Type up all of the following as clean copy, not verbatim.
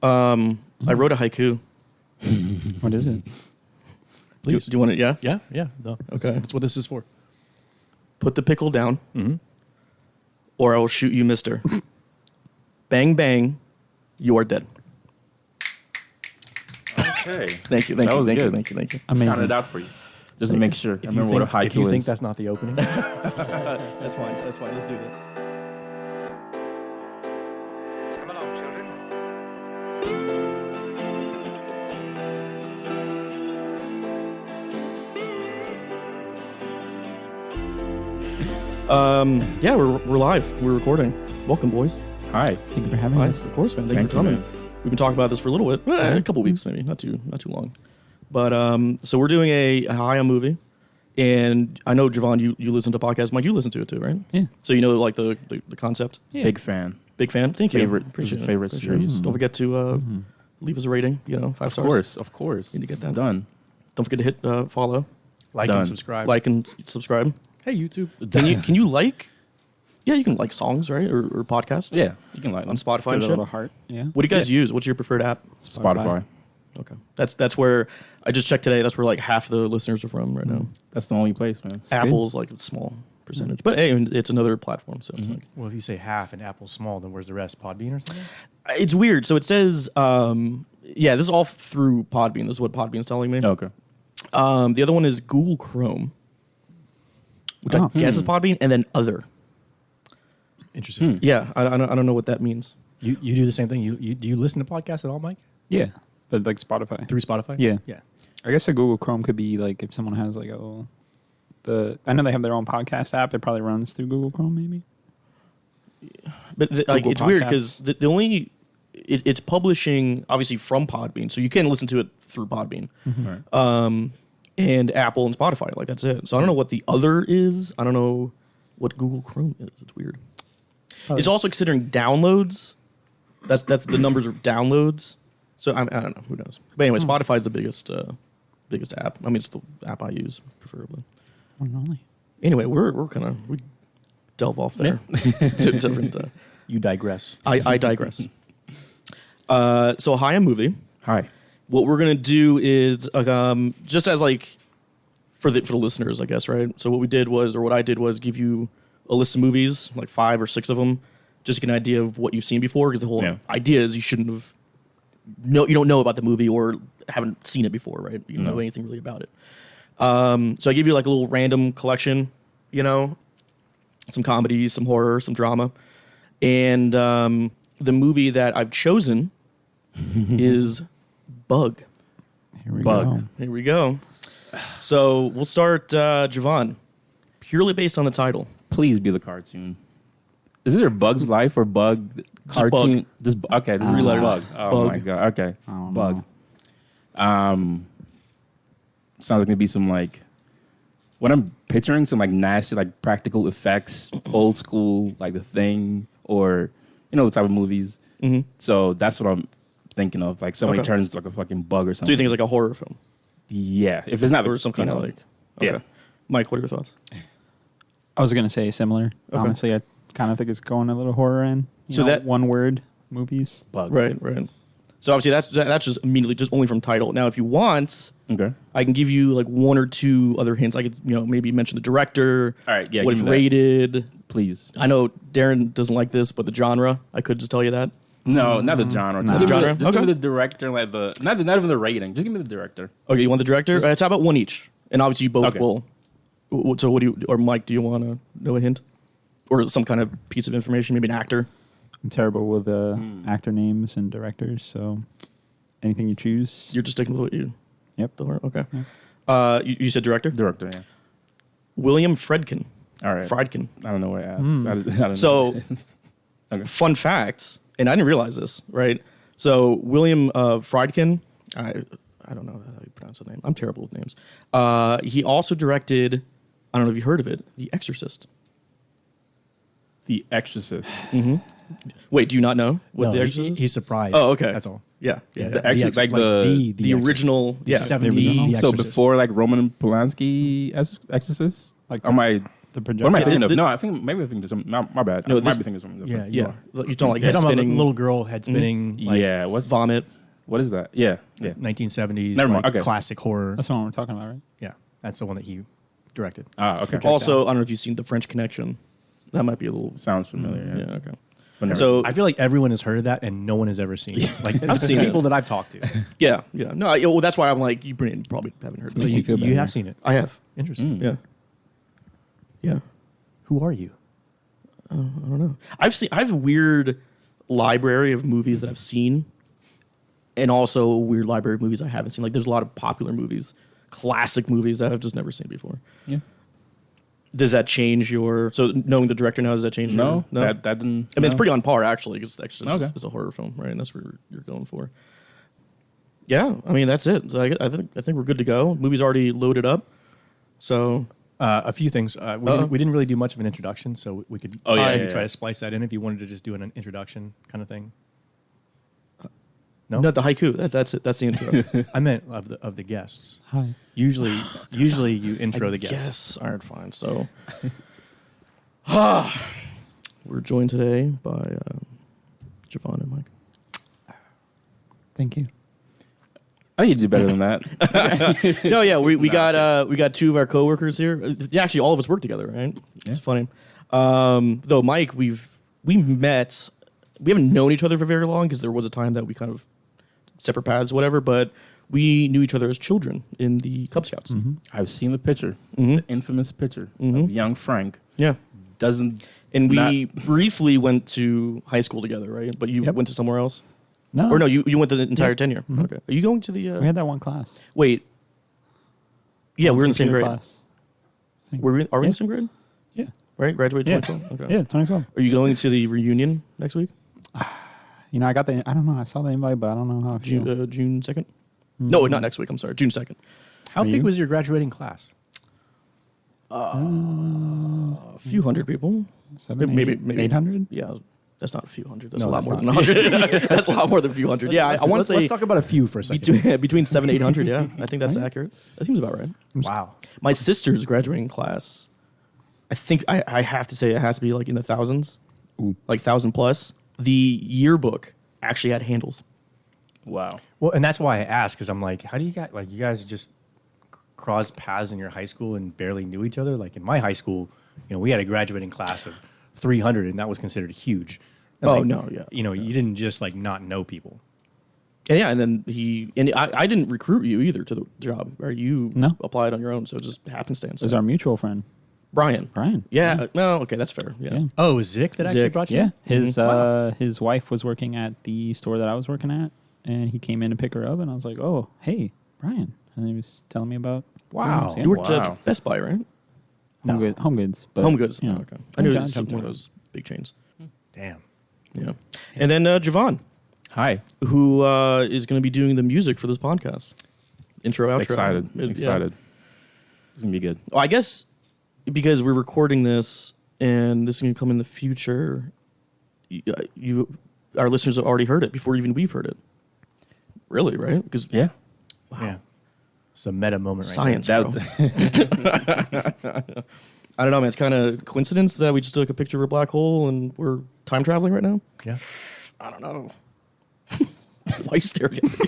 I wrote a haiku. What is it? Please. Do you want it? Yeah? Yeah. No, that's what this is for. Put the pickle down, or I will shoot you, mister. Bang, bang, you are dead. Okay. Thank you. That was good. Thank you. Amazing. Count it out for you. Just to make sure. If I remember what a haiku if you is. think that's not the opening, That's fine. Let's do that. Come along, children. Yeah, we're live. We're recording. Welcome, boys. Hi. Thank you for having us. Of course, man. Thank you Thank for coming. you, man. We've been talking about this for a little bit, a couple weeks maybe, not too long. But so we're doing a Hayao movie, and I know Javon, you listen to podcasts. Mike, you listen to it too, right? Yeah. So you know like the concept. Yeah. Big fan. Big fan. Thank Favorite. you. This is Appreciate it. favorite Appreciate it. series. Don't forget to leave us a rating. 5 stars. Of course. Need to get that. Done. Don't forget to hit follow, like Done. and subscribe. like and subscribe. Hey, YouTube. Can you like? Yeah, you can like songs, right, or podcasts. Yeah. You can like on Spotify Give it and a shit. little heart. Yeah. What do you guys use? What's your preferred app? Spotify. Okay, that's where I just checked today. That's where like half the listeners are from right now. That's the only place, man. It's Apple's like a small percentage, but hey, it's another platform, so it's like Well, if you say half and Apple's small, then where's the rest? Podbean or something? it's weird. So it says, yeah, this is all through Podbean. This is what Podbean's telling me. good. Okay. The other one is Google Chrome, which I guess is Podbean, and then other. Interesting. Yeah, I don't know what that means. You do the same thing. You do you listen to podcasts at all, Mike? Yeah. But like Spotify. Through Spotify? Yeah. Yeah. I guess the Google Chrome could be like if someone has like a little, I know they have their own podcast app. It probably runs through Google Chrome, maybe. But like Google it's weird Podcasts. because the only it's publishing obviously from Podbean, so you can listen to it through Podbean, Right. and Apple and Spotify. Like that's it. So I don't know what the other is. I don't know what Google Chrome is. It's weird. It's also considering downloads. That's the numbers of downloads. So I don't know. Who knows? But anyway, Spotify is the biggest app. I mean, it's the app I use preferably. One and only. Anyway, we delve off there. to different. You digress. I digress. So hi, a movie. Hi. What we're gonna do is just as like for the listeners, I guess, right? So what I did was give you a list of movies, like 5 or 6 of them, just to get an idea of what you've seen before. Because the whole idea is you don't know about the movie or haven't seen it before, right? You don't know anything really about it. So I give you like a little random collection, some comedy, some horror, some drama, and the movie that I've chosen is Bug. Here we Bug. go. Here we go. So we'll start, Javon, purely based on the title. Please be the cartoon. Is it a Bug's Life or Bug cartoon? Okay, this is 3 letters. Bug. Oh Bug. my god. Okay. I don't Bug. Sounds like gonna be some like what I'm picturing, some like nasty like practical effects, old school like The Thing, or the type of movies. Mm-hmm. So that's what I'm thinking of. Like somebody Okay. turns like a fucking bug or something. So you think it's like a horror film? Yeah. If it's not Or some kind of like... Okay. Yeah. Mike, what are your thoughts? I was gonna say similar. Honestly, I kind of think it's going a little horror in. So that- one word movies. Bug. Right. So obviously that's just immediately just only from title. Now, if you want, Okay. I can give you like 1 or 2 other hints. I could maybe mention the director. All right, yeah, What give it's me that. rated. Please. I know Darren doesn't like this, but the genre. I could just tell you that. No, not the genre. No. Just, give me Genre? the, just give me Okay. the director, like not even the rating. Just give me the director. Okay, you want the director? It's about 1 each, and obviously you both Okay. will. So what do you or Mike? Do you want to know a hint, or some kind of piece of information? Maybe an actor. I'm terrible with actor names and directors, so anything you choose. You're just sticking with what you. Yep. The horror? Okay. You said director? Director, yeah. William Friedkin. All right. Friedkin. I don't know where I asked. I don't So- know. Fun fact, and I didn't realize this, right? So William Friedkin, I don't know how you pronounce the name. I'm terrible with names. He also directed, I don't know if you heard of it, The Exorcist. The Exorcist. Wait, do you not know what No, The Exorcist is? he's surprised. Oh, okay. That's all. Yeah. The Exorcist, like the the original, The yeah, 70s, the- The so Exorcist. before like Roman Polanski Exorcist. Like Am I The What am I projectile. thinking of? the- No, I think maybe I think there's something. My bad. No, I might this- be thinking of something Yeah, different. you Yeah, are. you're talking like You're head talking about spinning, the little girl head spinning, like Yeah. What's vomit. What is that? Yeah. Yeah. 1970s, Never mind, like okay. classic horror. That's the one we're talking about, right? Yeah, that's the one that he directed. Ah. Okay. Also, I don't know if you've seen The French Connection. That might be a little. Sounds familiar. Yeah. Yeah. Okay. But never So I feel like everyone has heard of that, and no one has ever seen it. Like I've seen it. people that I've talked to. yeah. No. Well, that's why I'm like you probably haven't heard. So This. Makes you feel you better. have seen it. I have. Interesting. Yeah. Yeah. Who are you? I don't know. I have a weird library of movies that I've seen, and also a weird library of movies I haven't seen. Like there's a lot of popular movies, classic movies that I've just never seen before. Yeah. Does that change your knowing the director now? Does that change? No. your, That didn't. I mean, it's no. pretty on par actually because The Exorcist Okay. is a horror film, right? And that's what you're going for. Yeah, I mean that's it. So I think we're good to go. Movie's already loaded up, so A few things. We didn't really do much of an introduction, so we could Oh, yeah, maybe yeah, try yeah. to splice that in if you wanted to just do an introduction kind of thing. No, no, the haiku. That's it. That's the intro. I meant of the guests. Hi. Usually you intro the guests. Yes. All right, fine. So, we're joined today by Javon and Mike. Thank you. I think you did better than that. No, yeah, we got two of our coworkers here. Yeah, actually, all of us work together, right? It's funny. Though Mike, we met. We haven't known each other for very long because there was a time that we kind of separate paths, whatever. But we knew each other as children in the Cub Scouts. I've seen the picture, Mm-hmm. the infamous picture of young Frank. Yeah, Doesn't and we not- briefly went to high school together, right? But you Yep. went to somewhere else, No. or no? You went the entire Yeah. tenure. Mhm. Okay. Are you going to the? We had that one class. Wait. Yeah, we're in the same Computer grade. class. I think. Are we in Yeah. the same grade? Yeah. Right? Graduated Yeah. 2012? Okay. Yeah, 2012. Are you going to the reunion next week? You know, I don't know. I saw the invite, but I don't know how I feel. June 2nd? No, not next week. I'm sorry. June 2nd. How Are big you? was your graduating class? A few hundred people. Maybe 800? Yeah. That's not a few hundred. That's No, a lot that's more not. than 100. That's a lot more than a few hundred. Yeah, I want to Let's say talk about a few for a second. between 700 and 800. Yeah, I think that's accurate. That seems about right. Wow. My sister's graduating class, I think I have to say it has to be like in the thousands, like 1,000 plus. The yearbook actually had handles. Wow. Well, and that's why I asked, because I'm like, how do you guys, like, you guys just crossed paths in your high school and barely knew each other? Like, in my high school, we had a graduating class of 300, and that was considered huge. And Oh, like, no, yeah. You didn't just, like, not know people. And yeah, and then I didn't recruit you either to the job. Right? You No. applied on your own, so it just happenstance. There's our mutual friend, Brian. Brian. Yeah. No. Okay, that's fair. Yeah. Yeah. Oh, it was Zick that actually Zick. brought you? Yeah. His Wow. his wife was working at the store that I was working at, and he came in to pick her up, and I was like, "Oh, hey, Brian," and he was telling me about Wow. Yeah. You worked Wow. at Best Buy, right? Home Goods, but Home Goods. you know, Oh, okay. I knew it I was one jumped of in. those big chains. Damn. Yeah. And then Javon, Hi. who is going to be doing the music for this podcast. Intro, outro. Excited. Yeah. Excited. It's gonna be good. Well, I guess because we're recording this and this is going to come in the future, our listeners have already heard it before even we've heard it. Really, right? Because Yeah. Yeah. It's a meta moment right science, That- bro. I don't know, man. It's kind of coincidence that we just took a picture of a black hole and we're time traveling right now. there. Yeah. I don't know. Why are you staring at me?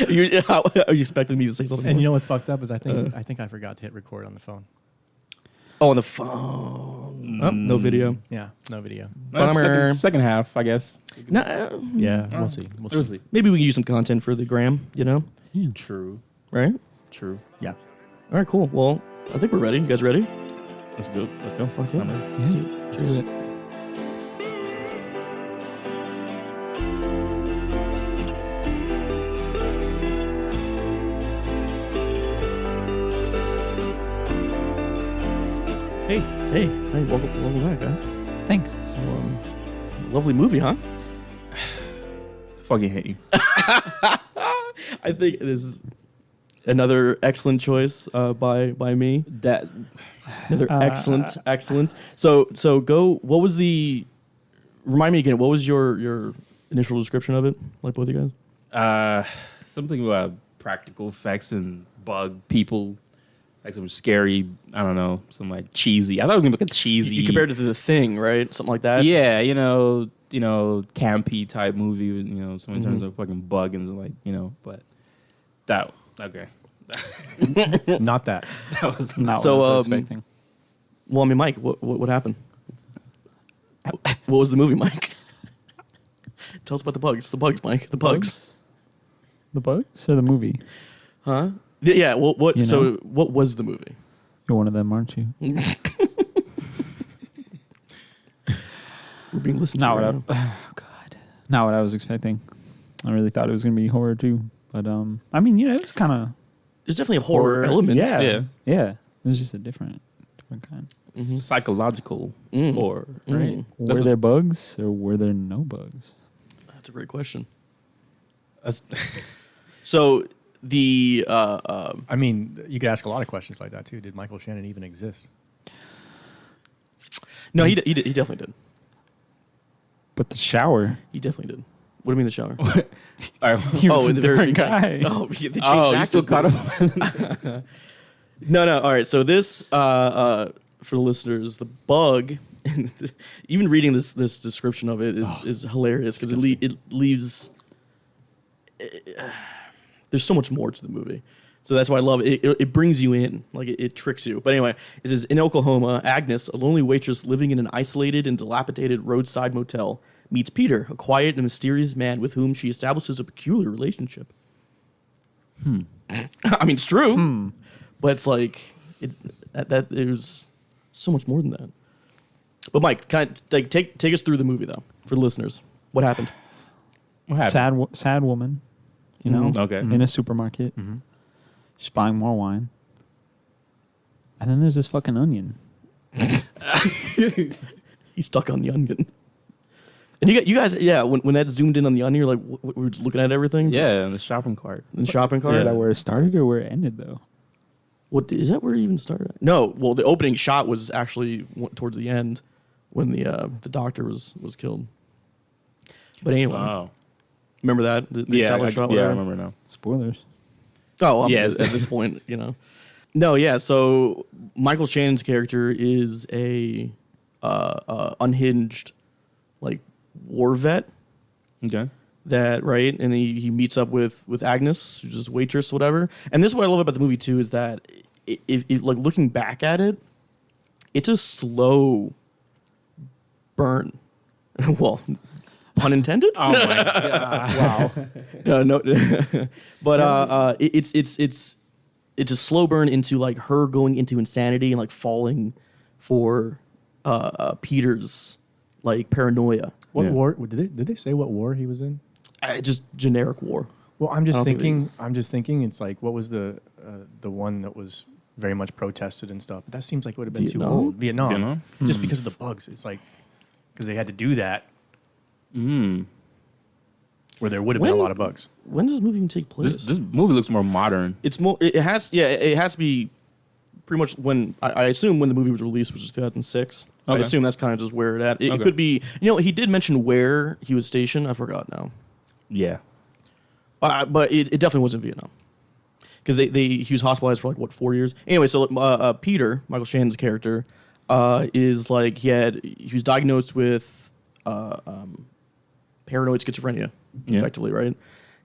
Are you expecting me to say something? And more? you know what's fucked up is I think I forgot to hit record on the phone. Oh, on the phone. Oh, no video. Yeah, no video. Bummer. Second half, I guess. No, Yeah, we'll see. We'll see. maybe we can use some content for the gram, True. right? True. Yeah. All right, cool. Well, I think we're ready. You guys ready? Let's go. Let's go. Fuck yeah. I'm ready. Let's do it. Let's do it. Hey, welcome back, guys. Thanks. So, lovely movie, huh? Fucking hate you. I think this is another excellent choice by me. That Another excellent. So go. What was the? Remind me again. What was your initial description of it? Like both of you guys. something about practical effects and bug people. like some scary. I don't know, some like cheesy. I thought it was gonna be like a cheesy. You compared it to The Thing, right? Something like that. Yeah, campy type movie. So in terms of fucking bug and like but that okay. Not that. That was not So, what I was expecting. Well, I mean, Mike, what happened? What was the movie, Mike? Tell us about the bugs. The bugs, Mike. The bugs. The bugs or the movie? Huh? Yeah. What? You So, know? what was the movie? You're one of them, aren't you? We're being listened Not to. what Right now. oh God. Not what I was expecting. I really thought it was gonna be horror too, but I mean, it was kind of There's definitely a horror element. Yeah, yeah. It was just a different kind. Psychological Mm. horror, right? Were there bugs or were there no bugs? That's a great question. That's, So the I mean, you could ask a lot of questions like that too. Did Michael Shannon even exist? no, he definitely did. But the shower, He definitely did. What do you mean the shower? All right. he was a in the very different guy. beginning. Oh, yeah, they changed Oh, you actors. still caught up? No. All right. So this, for the listeners, the bug, and even reading this description of it is hilarious because it leaves. There's so much more to the movie, so that's why I love it. It brings you in, like it tricks you. But anyway, it says in Oklahoma, Agnes, a lonely waitress living in an isolated and dilapidated roadside motel, meets Peter, a quiet and mysterious man with whom she establishes a peculiar relationship. I mean, it's true, but it's like that there's so much more than that. But Mike, take us through the movie though for the listeners. What happened? What happened? Sad woman, you know, Okay. in a supermarket. She's buying more wine. And then there's this fucking onion. He's stuck on the onion. And you guys, yeah, when that zoomed in on the onion, you're like, we were just looking at everything. Yeah, in the shopping cart. In the shopping cart. Is that where it started or where it ended, though? What is that? Where it even started? At? No. Well, the opening shot was actually towards the end when the doctor was killed. But anyway, Wow. remember that the satellite shot. I Whatever? remember now. Spoilers. Oh, Yeah. at this point, No, yeah. So Michael Shannon's character is a unhinged, like war vet. Okay. That right, and he meets up with Agnes, who's just a waitress, whatever. And this is what I love about the movie too is that if like looking back at it, it's a slow burn. Well, pun intended. Oh my god! Wow. No, but it's a slow burn into like her going into insanity and like falling for Peter's like paranoia. What Yeah. war did they say? What war he was in? Just generic war. Well, I'm I just don't think thinking. I'm just thinking. It's like what was the one that was very much protested and stuff. But that seems like it would have been Vietnam? too old. Vietnam. Vietnam? Just because of the bugs. It's like because they had to do that where there would have been a When- lot of bugs. When does this movie even take place? This movie looks more modern. It's more. It has. Yeah, it has to be pretty much when I assume when the movie was released, which was 2006. I Okay. assume that's kind of just where it at. It Okay. could be. He did mention where he was stationed. I forgot now. Yeah. But it definitely wasn't Vietnam because he was hospitalized for like 4 years. Anyway, so Peter, Michael Shannon's character, is like he was diagnosed with paranoid schizophrenia, Yeah. effectively, right?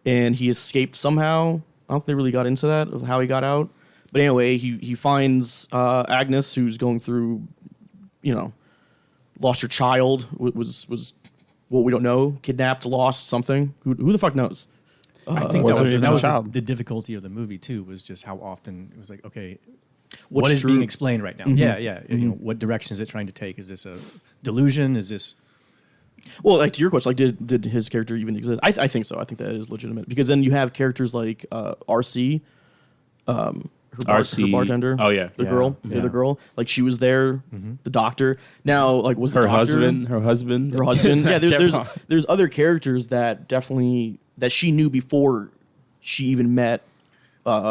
And he escaped somehow. I don't think they really got into that of how he got out. But anyway, he finds Agnes, who's going through, lost her child, was what we don't know, kidnapped, lost something. Who the fuck knows? I think was that was, there even that a was child? the difficulty of the movie too. Was just how often it was like, okay, What's what is true? being explained right now? Yeah. What direction is it trying to take? Is this a delusion? Is this Well, like to your question, like did his character even exist? I think so. I think that is legitimate because then you have characters like RC, her RC. bartender. Oh, yeah. the Yeah, girl, the yeah. other girl. Like she was there. The doctor. Now, like was the Her doctor, husband. Her husband. Yeah, Kept on. there's other characters that definitely that she knew before she even met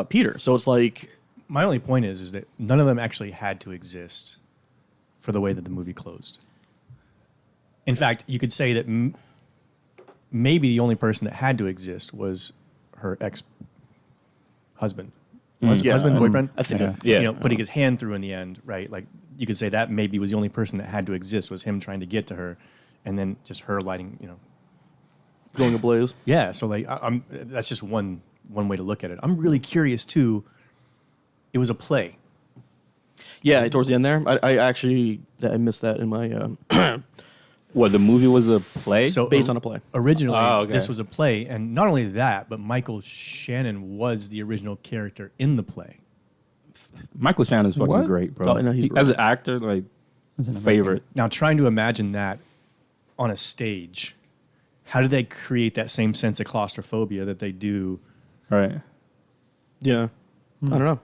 Peter. So it's like my only point is that none of them actually had to exist for the way that the movie closed. In fact, you could say that maybe the only person that had to exist was her ex-husband, husband, boyfriend. I think. Yeah. Yeah. You know, putting his hand through in the end, right? Like you could say that maybe was the only person that had to exist was him trying to get to her, and then just her lighting, you know. Going ablaze. Yeah, so like I'm that's just one way to look at it. I'm really curious too. It was a play. Yeah, towards the end there, I actually I missed that in my What, the movie was a play? So based on a play. Originally, Oh, okay. this was a play, and not only that, but Michael Shannon was the original character in the play. Michael Shannon's fucking What? great, bro. Oh, no, he's As an actor, like, As an favorite. Now, trying to imagine that on a stage, how did they create that same sense of claustrophobia that they do? Right. Yeah, I don't know.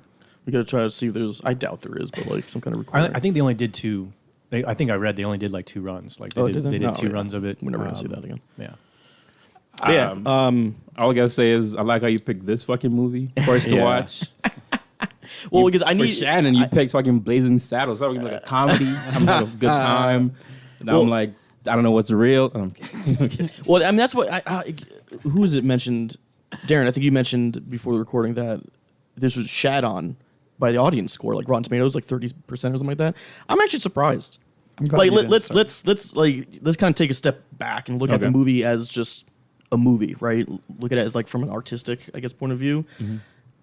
We got to try to see if there's. I doubt there is, but like some kind of I, recording. I think they only did two. I think I read they only did like 2 runs. Like they Oh, did, did they? they did Oh, 2 yeah. runs of it. We're never gonna see that again. Yeah. But yeah. All I gotta say is I like how you picked this fucking movie first to Yeah. watch. Well, because I For need Shannon, you picked fucking Blazing Saddles. That was like a comedy. I'm having a good time. And Well- I'm like, I don't know what's real. Okay. Well, I mean, that's what who was it mentioned? Darren, I think you mentioned before the recording that this was shat on by the audience score, like Rotten Tomatoes, like 30% or something like that. I'm actually surprised. I'm glad Like, you didn't let's start. let's kind of take a step back and look at the Okay. movie as just a movie, right? Look at it as like from an artistic, I guess, point of view.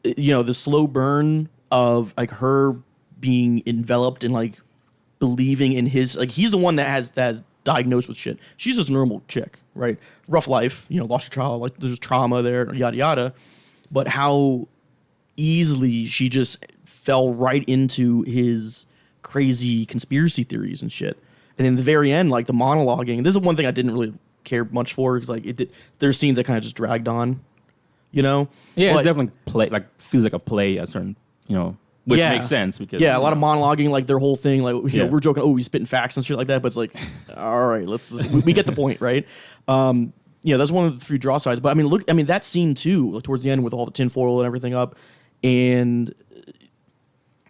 You know, the slow burn of like her being enveloped and like believing in his, like he's the one that has diagnosed with shit. She's just a normal chick, right? Rough life, you know, lost her child, like there's trauma there, yada yada. But how easily she just fell right into his crazy conspiracy theories and shit. And in the very end, like the monologuing, this is one thing I didn't really care much for because like there's scenes that kind of just dragged on, you know? Yeah, But- it's definitely play. Like feels like a play at certain, which Yeah. makes sense because Yeah, a lot of monologuing, like their whole thing, like you know, Yeah. we're joking, oh, he's spitting facts and shit like that, but it's like, all right, we get the point, right? Yeah, that's one of the 3 draw sides. But I mean, that scene too, like, towards the end with all the tinfoil and everything up, and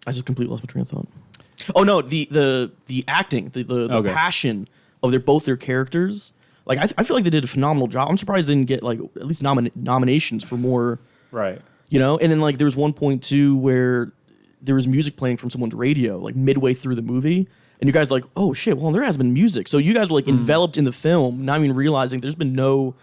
I just completely lost my train of thought. Oh no, the acting, the Okay. passion of both their characters. Like I feel like they did a phenomenal job. I'm surprised they didn't get like at least nominations for more. right. You know, and then like there was one point too where there was music playing from someone's radio, like midway through the movie, and you guys are like, oh shit, well there has been music, so you guys were like enveloped in the film, not even realizing there's been no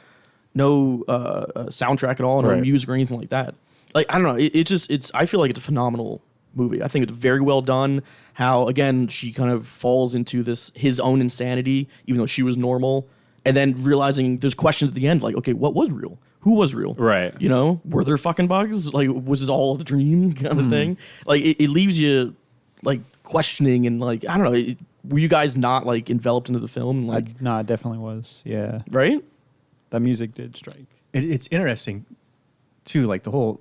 soundtrack at all, no Right. music or anything like that. Like I don't know, it's I feel like it's a phenomenal movie. I think it's very well done. How again she kind of falls into his own insanity, even though she was normal, and then realizing there's questions at the end, like okay, what was real? Who was real? Right. You know, were there fucking bugs? Like, was this all a dream kind of thing? Like, it leaves you like questioning and like I don't know. Were you guys not like enveloped into the film? Like, No, it definitely was. Yeah, right? that music did strike. It's interesting too, like the whole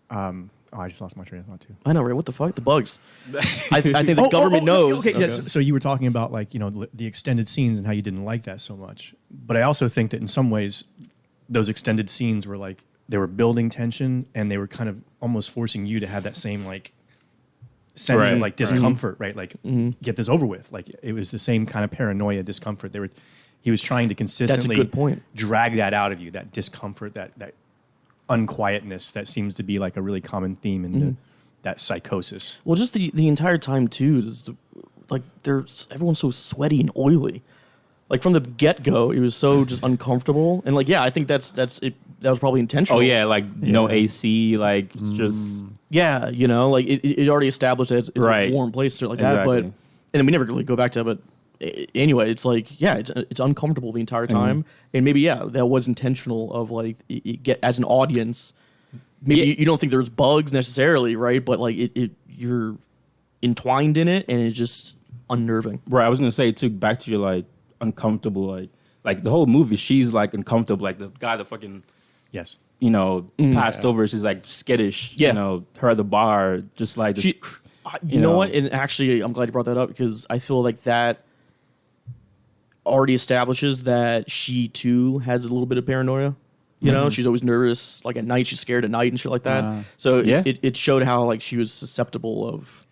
I just lost my train of thought too. I know, right? What the fuck? The bugs. I think the government knows. Okay, yes. So you were talking about like, you know, the extended scenes and how you didn't like that so much. But I also think that in some ways those extended scenes were like they were building tension and they were kind of almost forcing you to have that same like sense Right, of like right. discomfort, right? Like get this over with. Like it was the same kind of paranoia, discomfort. He was trying to consistently good point. drag that out of you, that discomfort, that unquietness that seems to be like a really common theme in that psychosis. Well, just the entire time too. Like, everyone's so sweaty and oily. Like from the get go, it was so just uncomfortable. And like, yeah, I think that's it. That was probably intentional. Oh yeah, like no AC, like it's just Yeah, you know, like it already established that it's Right. a warm place or like that. Exactly. But and then we never really go back to that. But anyway, it's like it's uncomfortable the entire time. And maybe that was intentional. Of like it get as an audience, maybe Yeah. you don't think there's bugs necessarily, right? But like you're entwined in it, and it's just unnerving. right. I was gonna say too. Back to your like uncomfortable, like the whole movie. She's like uncomfortable, like the guy that fucking Yes. passed over. She's like skittish. Yeah. Her at the bar, just like She, just, you know what? And actually, I'm glad you brought that up because I feel like that already establishes that she too has a little bit of paranoia. You know, she's always nervous. Like at night, she's scared at night and shit like that. So Yeah. it showed how like she was susceptible of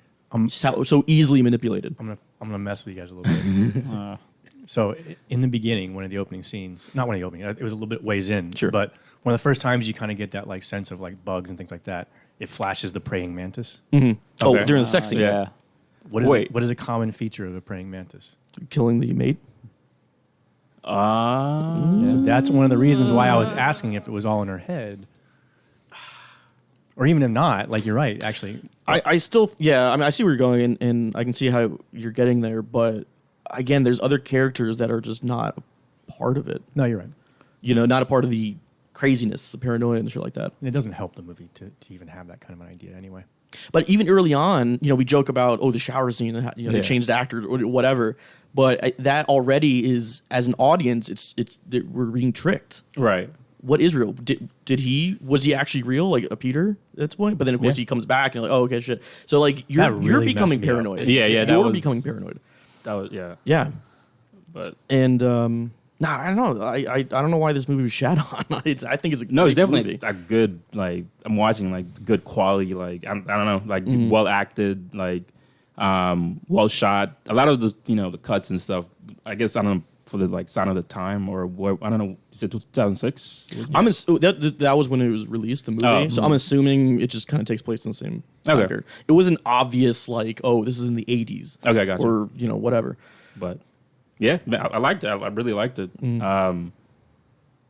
so easily manipulated. I'm gonna mess with you guys a little bit. So in the beginning, one of the opening scenes, not one of the opening, it was a little bit ways in. Sure. But one of the first times you kind of get that like sense of like bugs and things like that it flashes the praying mantis. Oh, Okay. during the sex scene, Yeah. What is a common feature of a praying mantis? killing the mate. So that's one of the reasons why I was asking if it was all in her head. Or even if not, like you're right, actually. I still, yeah, I mean, I see where you're going, and I can see how you're getting there, but again, there's other characters that are just not a part of it. No, you're right. You know, not a part of the craziness, the paranoia, and shit like that. And it doesn't help the movie to even have that kind of an idea anyway. But even early on, you know, we joke about, the shower scene, you know, they changed actors or whatever. But that already is, as an audience, it's that we're being tricked. Right. What is real? Was he actually real, like a Peter at this point? But then of course he comes back and you're like, oh, okay, shit. So like you're really becoming messed me up. paranoid. Yeah, that you're was- becoming paranoid. That was Yeah, But and I don't know. I don't know why this movie was shat on. I think it's a no, it's great definitely movie. a good, like, I'm watching, like, good quality, like, I don't know, like, well acted, like, well shot. A lot of the, the cuts and stuff, I guess, I don't know, for the, like, sign of the time or what, I don't know, is it 2006? That was when it was released, the movie. Oh. So I'm assuming it just kind of takes place in the same time Okay. period. It wasn't obvious, like, oh, this is in the 80s. Okay, gotcha. Or, whatever. But yeah, I liked it. I really liked it.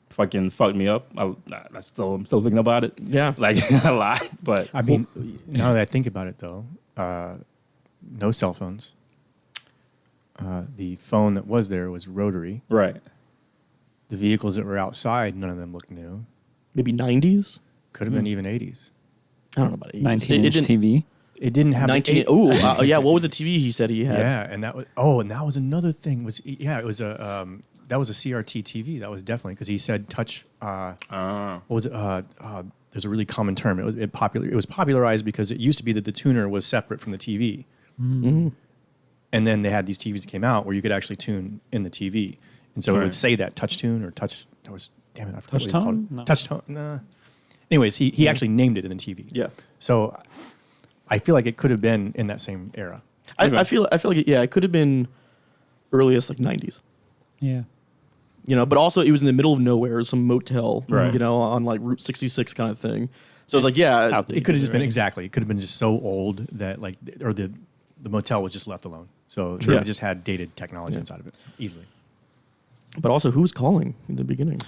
Fucking fucked me up. I'm still thinking about it. Yeah. Like a lot. But I mean, now that I think about it, though, no cell phones. The phone that was there was rotary. right. The vehicles that were outside, none of them looked new. Maybe 90s? Could have been even 80s. I don't know about 80s. 19-inch TV. It didn't have 19. the Yeah. What was the TV he said he had? yeah, and that was another thing. It was a that was a CRT TV. That was definitely because he said touch. What was it? There's a really common term. It was popularized because it used to be that the tuner was separate from the TV, and then they had these TVs that came out where you could actually tune in the TV, and so it Right. would say that touch tune or touch. That was damn it. I forgot Touch what he called tone? it. No. Touch tone. Nah. Anyways, he actually named it in the TV. Yeah. So I feel like it could have been in that same era. I feel like it could have been earliest like 90s. Yeah. But also it was in the middle of nowhere, some motel, Right. on like Route 66 kind of thing. So it's like, yeah, Outdated. It could have just been Right. exactly. It could have been just so old that or the motel was just left alone. So Sure. it just had dated technology inside of it easily. but also who was calling in the beginning?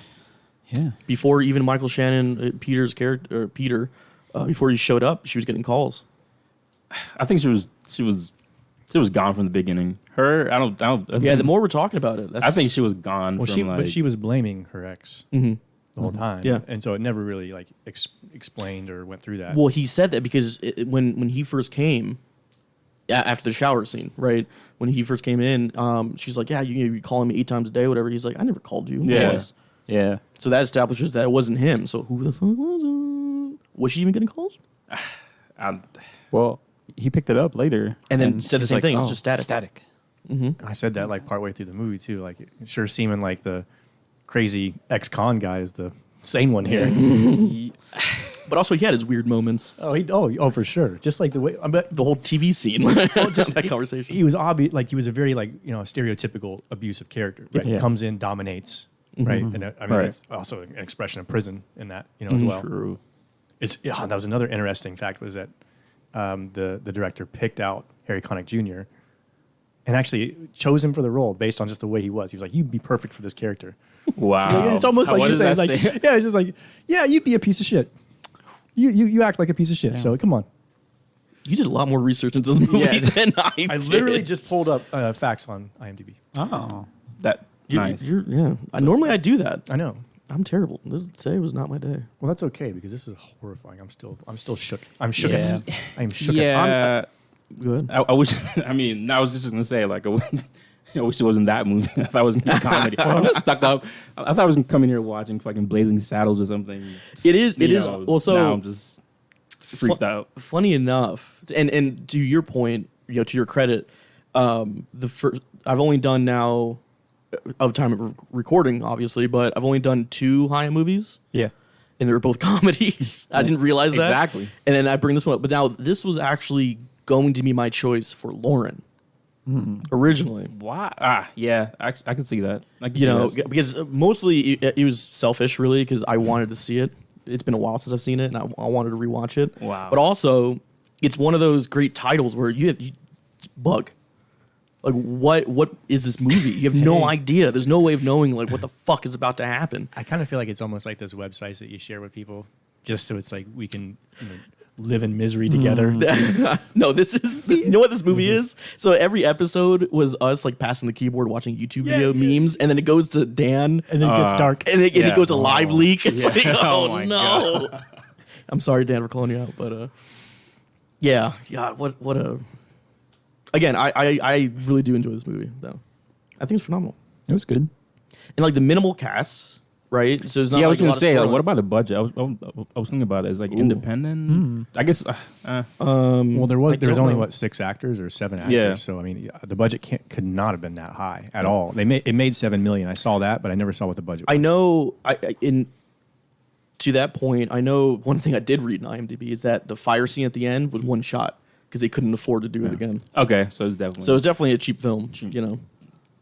Yeah. Before even Michael Shannon, Peter's character, or Peter, before he showed up, she was getting calls. I think she was gone from the beginning. Her, I don't. Yeah, the more we're talking about it, that's, I think she was gone. Well, from, but she was blaming her ex Mhm. the whole time. Yeah. and so it never really like explained or went through that. Well, he said that because when he first came, after the shower scene, right? When he first came in, she's like, "Yeah, you calling me 8 times a day, whatever." He's like, "I never called you." Yeah. once." Yeah. So that establishes that it wasn't him. So who the fuck was it? Was she even getting calls? Well, he picked it up later. And then said the he's same like, thing, it was "Oh, just static." Static. I said that like partway through the movie too. Like it sure seeming like the crazy ex-con guy is the sane one here. But also, he had his weird moments. Oh, for sure. Just like the way. But The whole TV scene, just that conversation. he was obvious, like he was a very stereotypical abusive character. Right? Yeah. Comes in, dominates, right? And I mean, Right. it's also an expression of prison in that, as well. True. That was another interesting fact was that the director picked out Harry Connick Jr. and actually chose him for the role based on just the way he was. He was like, "You'd be perfect for this character." Wow. It's almost like What you're does saying, that like, say? yeah, it's just like, yeah, you'd be a piece of shit. You act like a piece of shit. Damn. So come on. You did a lot more research into the movie Yeah. than I did. I literally just pulled up facts on IMDb. Oh. That nice. Normally I do that. I know. I'm terrible. Today was not my day. Well, that's okay because this is horrifying. I'm still shook. I'm shook. Yeah. I am shook. Yeah. Good. I wish. I mean, I was just gonna say like, I wish it wasn't that movie. I thought it was a comedy. I'm just stuck up. I thought I was coming here watching fucking Blazing Saddles or something. It is. It You is. know, Well, so now I'm just freaked out. Funny enough, and to your point, to your credit, the first I've only done now of time of recording, obviously, but I've only done 2 Hayao movies, Yeah. and they were both comedies. I didn't realize that Exactly. And then I bring this one up, but now this was actually going to be my choice for Lauren originally. Why? Yeah, I can see that. I can You see know, that. because mostly it was selfish, really, because I wanted to see it. it's been a while since I've seen it, and I wanted to rewatch it. Wow. But also, it's one of those great titles where you bug. Like, what is this movie? You have no idea. There's no way of knowing like what the fuck is about to happen. I kind of feel like it's almost like those websites that you share with people, just so it's like we can live in misery together. No, this is you know what this movie is? So every episode was us like passing the keyboard watching YouTube video memes, and then it goes to Dan, And then it gets dark. and it goes to live leak. It's like, oh, my no. I'm sorry, Dan, for calling you out, but yeah, what a. Again, I really do enjoy this movie though. I think it's phenomenal, It was good. and like the minimal casts, right? So it's not. Yeah, I like was gonna a lot say, of like, storylines. what about the budget? I was thinking about it. It's like independent. I guess. Well, there was don't only know. what 6 actors or 7 actors. Yeah. So I mean, the budget could not have been that high at all. It made $7 million. I saw that, but I never saw what the budget was. I know. To that point, I know one thing I did read in IMDb is that the fire scene at the end was one shot because they couldn't afford to do it again. Okay, so it's definitely. So it's definitely a cheap film. You know,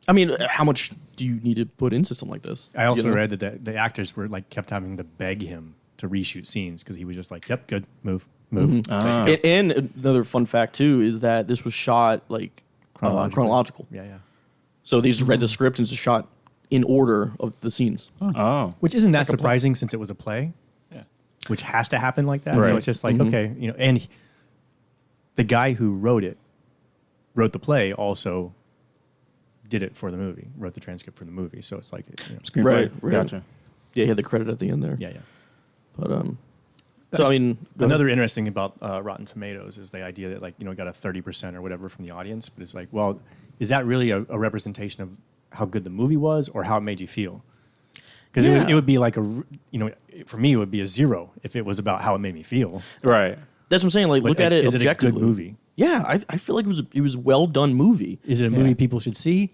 I mean, how much do you need to put into something like this? I also You know? read that the actors were like kept having to beg him to reshoot scenes because he was just like, "Yep, good, move." Ah. And another fun fact too is that this was shot like chronological. Yeah. So they just read the script and just shot in order of the scenes. Oh. Which isn't that surprising since it was a play, Yeah. which has to happen like that. Right. So it's just like, okay, and the guy who wrote the play, also did it for the movie, wrote the transcript for the movie. So it's like, Screenplay. Right. Gotcha. Yeah, he had the credit at the end there. yeah. But so That's I mean, Another interesting thing about Rotten Tomatoes is the idea that like got a 30% or whatever from the audience, but it's like, well, is that really a representation of how good the movie was or how it made you feel? Because Yeah. it would be like for me it would be a 0 if it was about how it made me feel. Right. that's what I'm saying. Like, look Like, at it is objectively. it a good movie? Yeah, I feel like it was a well done movie. Is it a movie people should see?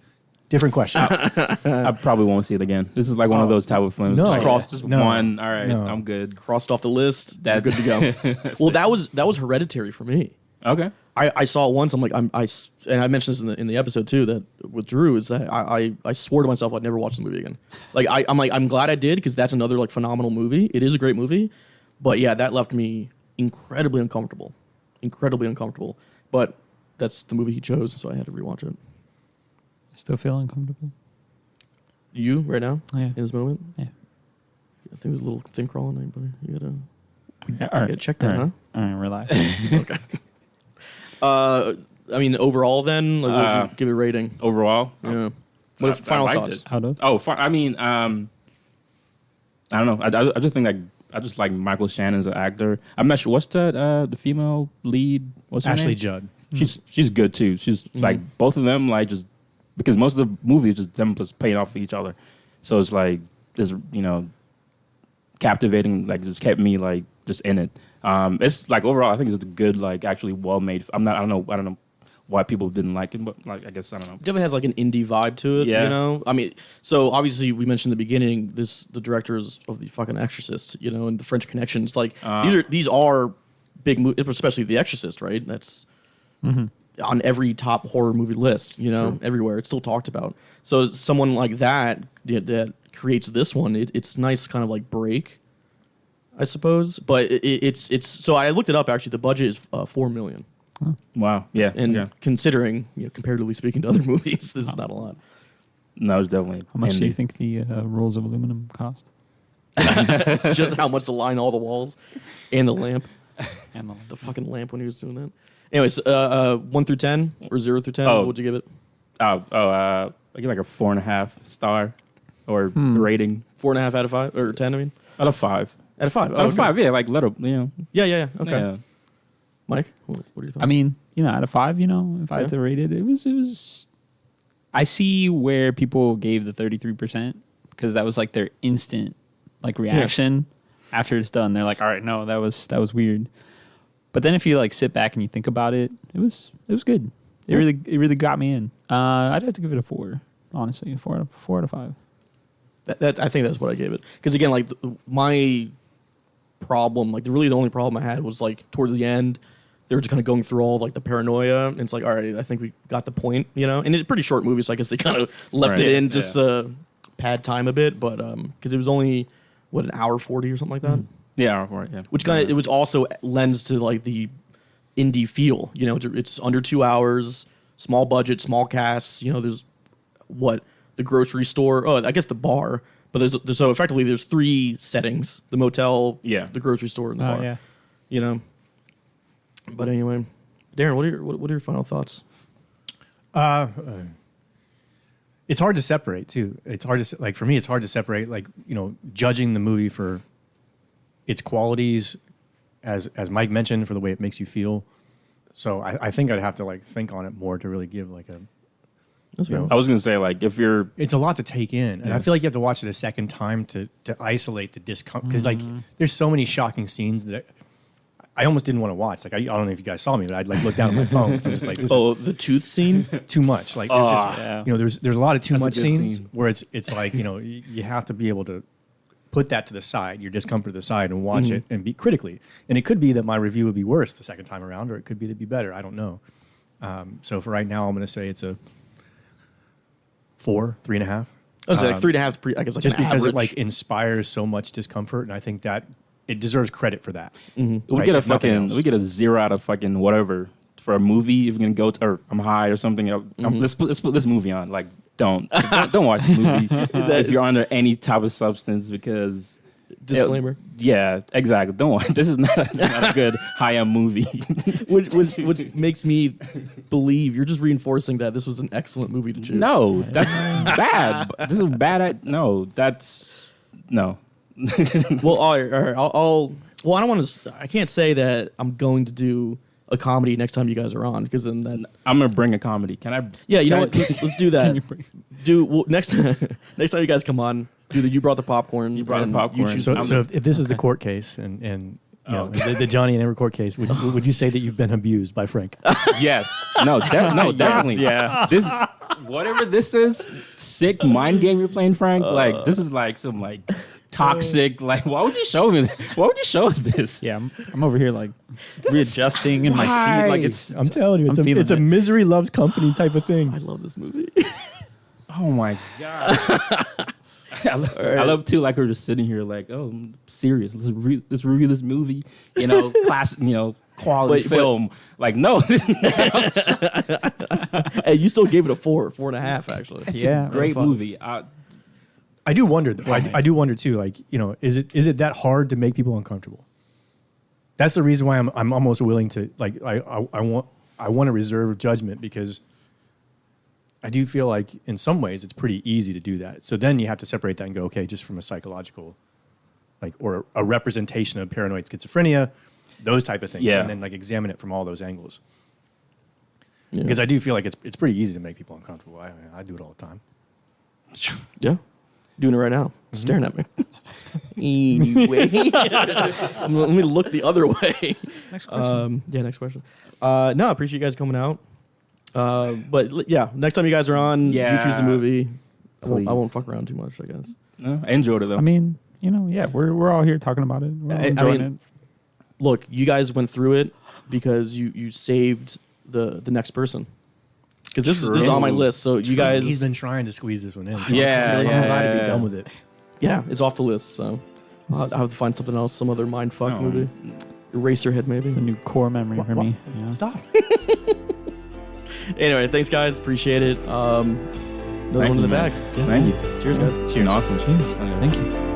Different question. I probably won't see it again. This is like one of those type of films. No. Just cross just No. one. All right, No. I'm good. Crossed off the list. You're That's good to go. Well, that was Hereditary for me. Okay. I saw it once. I'm like, and I mentioned this in the episode too that with Drew is that I swore to myself I'd never watch the movie again. Like I'm glad I did because that's another like phenomenal movie. It is a great movie, but yeah, that left me incredibly uncomfortable. But that's the movie he chose, so I had to rewatch it. I still feel uncomfortable. You right now Yeah. in this moment? Yeah. I think there's a little thing crawling on you, buddy. You gotta. Yeah, all right. gotta check that, all right. All right, relax. Okay. I mean, overall, then, like, what would you give it a rating? Overall. Yeah. What I- if final I liked thoughts? it. Out of? Oh, I mean, I don't know. I just think like I just like Michael Shannon's an actor. I'm not sure what's the female lead. What's her Ashley name? Judd. She's good too. She's like both of them like just because most of the movie is just them just playing off of each other. So it's like just captivating. Like just kept me like just in it. It's like overall I think it's a good like actually well made. I don't know why people didn't like it, but like I guess I don't know. Definitely has like an indie vibe to it, Yeah. you know? I mean, so obviously we mentioned in the beginning, the director is of the fucking Exorcist, and the French Connection. It's like, these are big movies, especially The Exorcist, right? That's on every top horror movie list, everywhere. It's still talked about. So someone like that creates this one, it's nice kind of like break, I suppose. But it's so I looked it up, actually. The budget is $4 million. Wow. Yeah. And yeah. considering, comparatively speaking to other movies, this is not a lot. No, it's definitely. How much do you indie. think the rolls of aluminum cost? Just how much to line all the walls and the lamp. And The fucking lamp when he was doing that. Anyways, 1 through 10 or 0 through 10, Oh. what would you give it? I give like a 4.5 star or rating 4.5 out of 5 or 10? I mean, out of 5. out of 5. Out of 5, yeah, like little, Yeah. Okay. Yeah. Mike, what are your thoughts? I mean, out of 5, if I had to rate it, it was. I see where people gave the 33% because that was like their instant like reaction after it's done. They're like, all right, no, that was weird. But then if you like sit back and you think about it, it was good. It really got me in. I'd have to give it a 4, honestly, a 4 out of 5. That I think that's what I gave it. Because again, like my problem, like really the only problem I had was like towards the end, they were just kind of going through all like the paranoia, and it's like, all right, I think we got the point, And it's a pretty short movie, so I guess they kind of left Right, it in just pad time a bit, but because it was only an hour 40 or something like that. Yeah, right. Yeah. which also lends to like the indie feel. You know, it's under 2 hours, small budget, small cast. You know, there's the grocery store. Oh, I guess the bar. But there's so effectively there's 3 settings: the motel, the grocery store, and the bar. Yeah. You know. But anyway, Darren, what are your final thoughts? It's hard to separate too. It's hard to like for me. It's hard to separate like judging the movie for its qualities, as Mike mentioned, for the way it makes you feel. So I think I'd have to like think on it more to really give like a. I was gonna say like if you're, it's a lot to take in, and I feel like you have to watch it a second time to isolate the discomfort because like there's so many shocking scenes that I almost didn't want to watch. Like I don't know if you guys saw me, but I'd like look down at my phone because I'm just like, this is the tooth scene, too much. Like there's there's a lot of too much scenes where it's like you have to be able to put that to the side, your discomfort to the side, and watch it and be critically. And it could be that my review would be worse the second time around, or it could be that it'd be better. I don't know. So for right now, I'm going to say it's a 3.5. I was like 3.5. I guess like just an because average. it like inspires so much discomfort, and I think that it deserves credit for that. we Right? get a If nothing fucking else. we get a 0 out of fucking whatever for a movie. If you're gonna go to, or I'm high or something, let's put this movie on. Like don't watch this movie if you're under any type of substance because. Disclaimer. Yeah, exactly. Don't watch. This is not a good high-end movie. which makes me believe you're just reinforcing that this was an excellent movie to choose. No, that's bad. This is bad. No, that's no. Well, all right. Well, I don't want to. I can't say that I'm going to do a comedy next time you guys are on because then I'm gonna bring a comedy. Can I? yeah, you know what? Let's do that. Next time you guys come on. Do you brought the popcorn? You brought the popcorn. choose So, the- so if this is the court case and the Johnny and Amber court case, would you say that you've been abused by Frank? Yes. No. Definitely. Yeah. This, whatever this is, sick mind game you're playing, Frank. Like this is like some like toxic. Like why would you show me? Why would you show us this? Yeah, I'm over here like readjusting in my seat. Like it's. I'm telling you, I'm feeling it's a it. misery loves company type of thing. I love this movie. Oh my god. I love too. Like we're just sitting here, like, oh, I'm serious. Let's review this movie. Classic. Quality film. Like, no, Hey, you still gave it a 4.5 actually. it's Yeah, a great fun. movie. I do wonder. I do wonder too. Like is it that hard to make people uncomfortable? That's the reason why I'm almost willing to like I want to reserve judgment because I do feel like in some ways it's pretty easy to do that. So then you have to separate that and go, okay, just from a psychological, like, or a representation of paranoid schizophrenia, those type of things, Yeah. and then like examine it from all those angles. Yeah. Because I do feel like it's pretty easy to make people uncomfortable. I do it all the time. Yeah, doing it right now, staring at me. Anyway, let me look the other way. Next question. Next question. No, I appreciate you guys coming out. But next time you guys are on, you choose the movie. I Please. won't fuck around too much, I guess. No, I enjoyed it though. I mean, we're all here talking about it. We're all enjoying it. Look, you guys went through it because you saved the next person. Because this is on my list, so you guys. He's been trying to squeeze this one in. So Yeah, I'm yeah, glad to yeah. be done with it. Yeah, it's off the list, so I'll have to find something else, some other mindfuck Oh. movie. Eraserhead, maybe. It's a new core memory for me. Yeah. Stop. Anyway, thanks, guys. Appreciate it. Another Thank one in you, the man. back. Yeah. Thank you. Cheers, guys. It's been awesome. Cheers. Thank you.